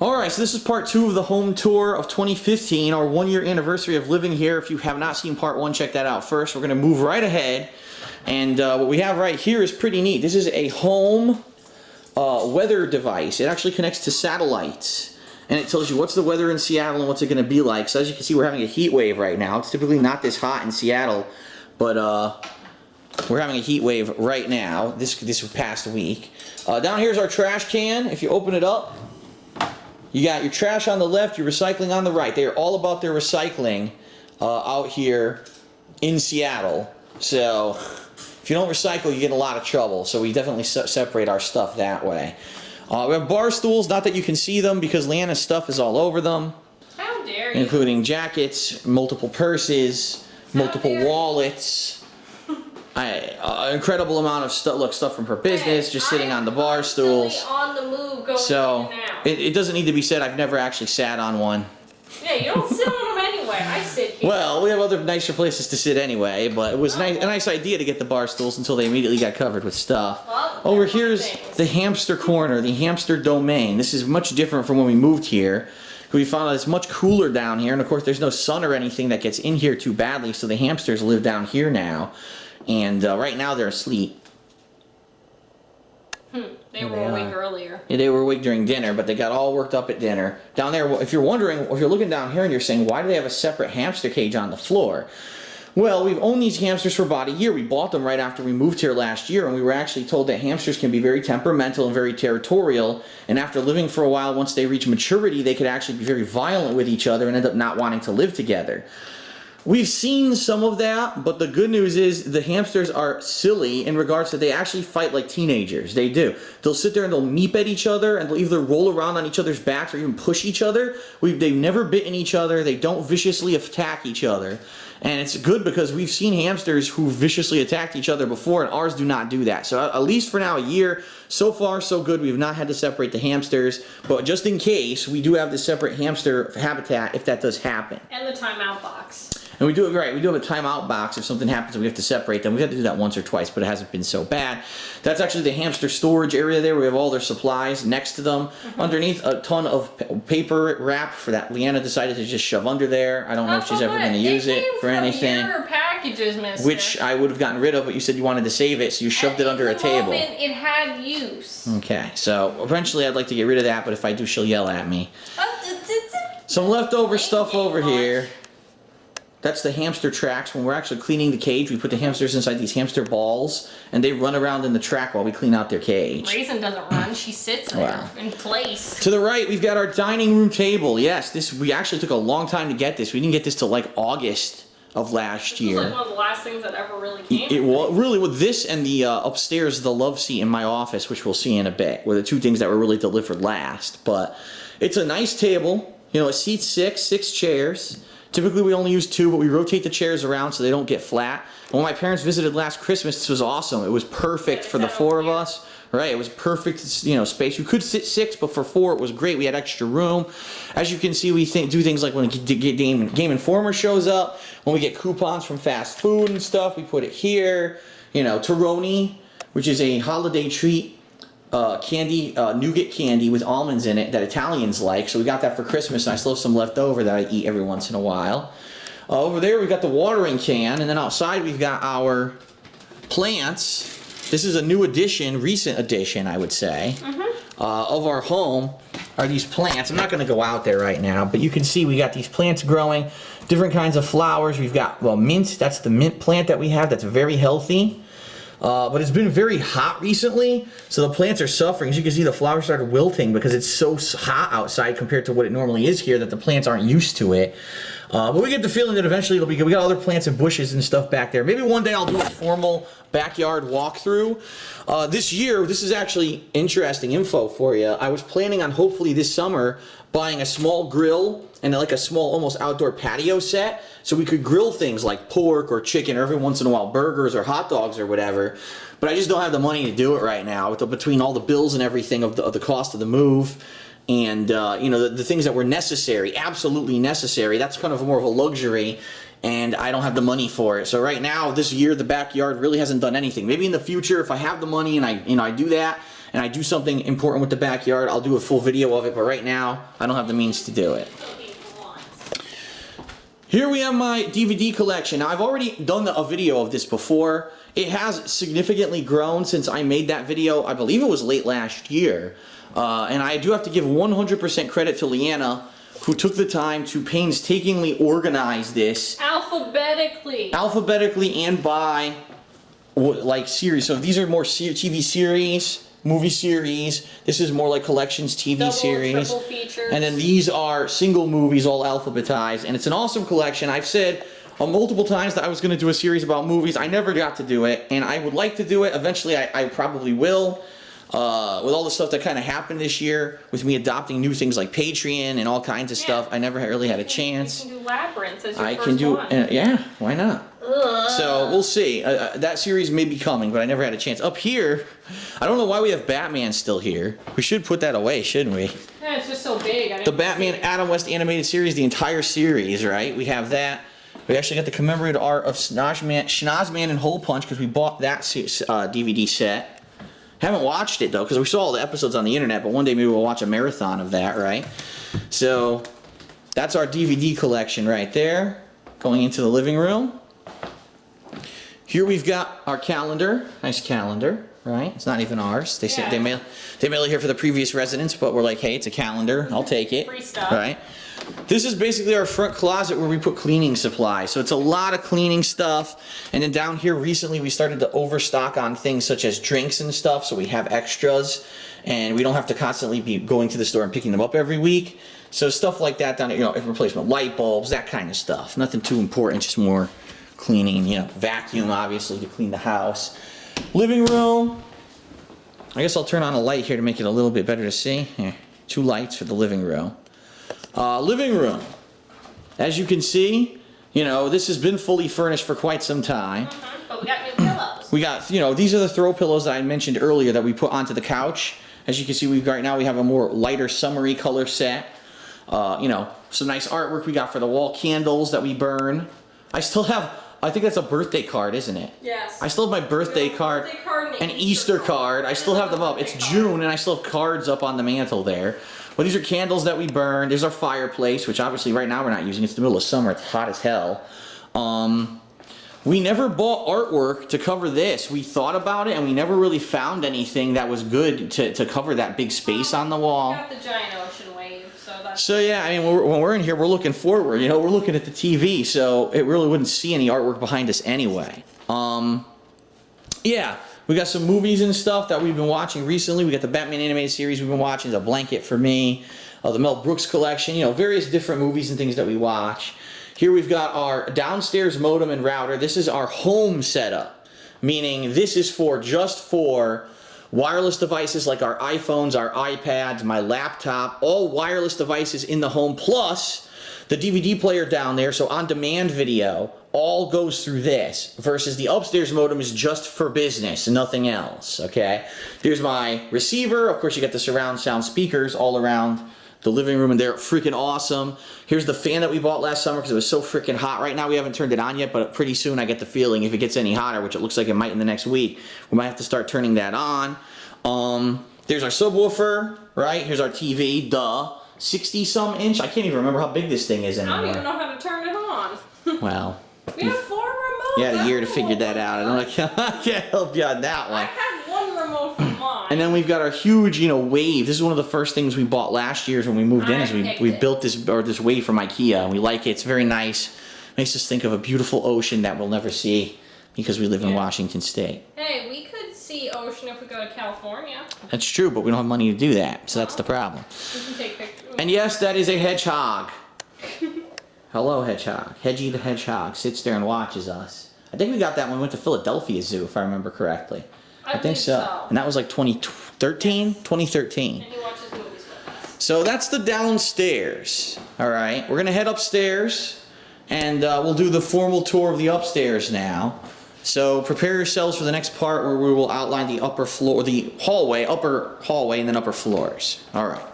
Alright, so this is part 2 of the home tour of 2015, our 1-year anniversary of living here. If you have not seen part 1, check that out first. We're going to move right ahead, and what we have right here is pretty neat. This is a home weather device. It actually connects to satellites, and it tells you what's the weather in Seattle and what's it going to be like. So as you can see, we're having a heat wave right now. It's typically not this hot in Seattle, but we're having a heat wave right now, this past week. Down here's our trash can. If you open it up, you got your trash on the left, your recycling on the right. They are all about their recycling out here in Seattle. So if you don't recycle, you get in a lot of trouble. So we definitely separate our stuff that way. We have bar stools, not that you can see them because Leanna's stuff is all over them. How dare you? Including jackets, multiple purses, multiple wallets. Incredible amount of stuff from her business, just sitting on the bar stools. On the move, going so in and out. it doesn't need to be said. I've never actually sat on one. Yeah, you don't sit on them anyway. I sit here. Well, we have other nicer places to sit anyway, but it was a nice idea to get the bar stools until they immediately got covered with stuff. Well, over here's the Hamster Corner, the Hamster Domain. This is much different from when we moved here. We found out it's much cooler down here, and of course there's no sun or anything that gets in here too badly, so the hamsters live down here now. And right now they're asleep. They were awake earlier. Yeah, they were awake during dinner, but they got all worked up at dinner. Down there, if you're wondering, if you're looking down here and you're saying, why do they have a separate hamster cage on the floor? Well, we've owned these hamsters for about a year. We bought them right after we moved here last year, and we were actually told that hamsters can be very temperamental and very territorial, and after living for a while, once they reach maturity, they could actually be very violent with each other and end up not wanting to live together. We've seen some of that, but the good news is the hamsters are silly in regards to they actually fight like teenagers. They do. They'll sit there and they'll meep at each other, and they'll either roll around on each other's backs or even push each other. They've never bitten each other. They don't viciously attack each other. And it's good because we've seen hamsters who viciously attacked each other before, and ours do not do that. So at least for now, a year, so far so good. We've not had to separate the hamsters, but just in case, we do have the separate hamster habitat if that does happen. And the timeout box. And we do it right. We do have a timeout box if something happens and we have to separate them. We've had to do that once or twice, but it hasn't been so bad. That's actually the hamster storage area there. We have all their supplies next to them. Underneath, a ton of paper wrap for that Leanna decided to just shove under there. I don't know if she's ever going to use it for anything. Your packages, mister. Which I would have gotten rid of, but you said you wanted to save it, so you shoved it under a table. It had use. Okay, so eventually I'd like to get rid of that, but if I do, she'll yell at me. Some leftover stuff over here. That's the hamster tracks. When we're actually cleaning the cage, we put the hamsters inside these hamster balls, and they run around in the track while we clean out their cage. Raisin doesn't run, she sits there in place. To the right, we've got our dining room table. Yes, we actually took a long time to get this. We didn't get this till like August of last year. This was like one of the last things that ever really came. It was really with this and the upstairs, the love seat in my office, which we'll see in a bit, were the two things that were really delivered last. But it's a nice table. You know, it seats six chairs. Typically we only use 2, but we rotate the chairs around so they don't get flat. When my parents visited last Christmas, this was awesome. It was perfect for the 4 of us. Right, it was perfect, you know, space. You could sit 6, but for 4 it was great. We had extra room. As you can see, we do things like when Game Informer shows up, when we get coupons from fast food and stuff, we put it here. You know, Toroni, which is a holiday treat. Candy, nougat candy with almonds in it that Italians like. So we got that for Christmas, and I still have some left over that I eat every once in a while. Over there we've got the watering can, and then outside we've got our plants. This is a new addition, recent addition, I would say, of our home are these plants. I'm not going to go out there right now, but you can see we got these plants growing, different kinds of flowers. We've got, well, mint. That's the mint plant that we have that's very healthy. But it's been very hot recently, so the plants are suffering. As you can see, the flowers started wilting because it's so hot outside compared to what it normally is here that the plants aren't used to it. But we get the feeling that eventually it'll be good. We got other plants and bushes and stuff back there. Maybe one day I'll do a formal backyard walkthrough. This year, this is actually interesting info for you. I was planning on hopefully this summer buying a small grill and like a small almost outdoor patio set so we could grill things like pork or chicken or every once in a while burgers or hot dogs or whatever. But I just don't have the money to do it right now between all the bills and everything of the cost of the move. And you know, the things that were necessary, absolutely necessary, that's kind of more of a luxury, and I don't have the money for it. So right now, this year, the backyard really hasn't done anything. Maybe in the future, if I have the money and I do that, and I do something important with the backyard, I'll do a full video of it, but right now, I don't have the means to do it. Here we have my DVD collection. Now, I've already done a video of this before. It has significantly grown since I made that video. I believe it was late last year. And I do have to give 100% credit to Leanna, who took the time to painstakingly organize this. Alphabetically. Alphabetically and by, like, series. So these are more TV series, movie series. This is more like collections TV Double, series. triple features. And then these are single movies, all alphabetized. And it's an awesome collection. I've said multiple times that I was going to do a series about movies. I never got to do it, and I would like to do it. Eventually, I probably will. With all the stuff that kind of happened this year, with me adopting new things like Patreon and all kinds of stuff, I never really had a chance. You can do Labyrinth as your I first can do, one. yeah, why not? Ugh. So we'll see. That series may be coming, but I never had a chance. Up here, I don't know why we have Batman still here. We should put that away, shouldn't we? Yeah, it's just so big. The Batman Adam West animated series, the entire series, right? We have that. We actually got the commemorative art of Schnozman and Hole Punch because we bought that DVD set. Haven't watched it though because we saw all the episodes on the internet, but one day maybe we'll watch a marathon of that, right? So that's our DVD collection right there. Going into the living room. Here we've got our calendar. Nice calendar, right? It's not even ours. They say they mail it here for the previous residents, but we're like, hey, it's a calendar. I'll take it. Free stuff. Right? This is basically our front closet where we put cleaning supplies. So it's a lot of cleaning stuff. And then down here recently we started to overstock on things such as drinks and stuff. So we have extras and we don't have to constantly be going to the store and picking them up every week. So stuff like that down there, replacement light bulbs, that kind of stuff. Nothing too important, just more cleaning, vacuum obviously to clean the house. Living room. I guess I'll turn on a light here to make it a little bit better to see. Here, 2 lights for the living room. Living room. As you can see, this has been fully furnished for quite some time. But we got new pillows. We got, these are the throw pillows that I mentioned earlier that we put onto the couch. As you can see, right now we have a more lighter summery color set. Some nice artwork we got for the wall candles that we burn. I still have, I think that's a birthday card, isn't it? Yes. I still have my birthday card and Easter card. I still have them up. It's June and I still have cards up on the mantle there. Well, these are candles that we burn. There's our fireplace, which obviously right now we're not using. It's the middle of summer. It's hot as hell. We never bought artwork to cover this. We thought about it, and we never really found anything that was good to cover that big space on the wall. We got the giant ocean wave, so that's... So yeah, I mean, when we're in here, we're looking forward. We're looking at the TV, so it really wouldn't see any artwork behind us anyway. Yeah. We got some movies and stuff that we've been watching recently. We got the Batman animated series we've been watching. There's a blanket for me. The Mel Brooks collection. Various different movies and things that we watch. Here we've got our downstairs modem and router. This is our home setup. Meaning this is just for wireless devices like our iPhones, our iPads, my laptop. All wireless devices in the home. Plus the DVD player down there. So on-demand video all goes through this versus the upstairs modem is just for business and nothing else, okay? Here's my receiver. Of course, you got the surround sound speakers all around the living room, and they're freaking awesome. Here's the fan that we bought last summer because it was so freaking hot. Right now, we haven't turned it on yet, but pretty soon I get the feeling if it gets any hotter, which it looks like it might in the next week, we might have to start turning that on. There's our subwoofer, right? Here's our TV, 60-some inch. I can't even remember how big this thing is anymore. I don't even know how to turn it on. Well... We have 4 remotes. You had a year to figure that out. I can't help you on that one. I had 1 remote for mine. And then we've got our huge, wave. This is one of the first things we bought last year when we moved in. Is we built this wave from IKEA, and we like it. It's very nice. Makes us think of a beautiful ocean that we'll never see because we live in Washington State. Hey, we could see ocean if we go to California. That's true, but we don't have money to do that, so that's the problem. We can take pictures. And yes, that is a hedgehog. Hello, hedgehog. Hedgie the hedgehog sits there and watches us. I think we got that when we went to Philadelphia Zoo, if I remember correctly. I think so. And that was like 2013? Yes. 2013. And he watches movies with us. So that's the downstairs. All right. We're going to head upstairs, and we'll do the formal tour of the upstairs now. So prepare yourselves for the next part where we will outline the upper floor, the hallway, upper hallway, and then upper floors. All right.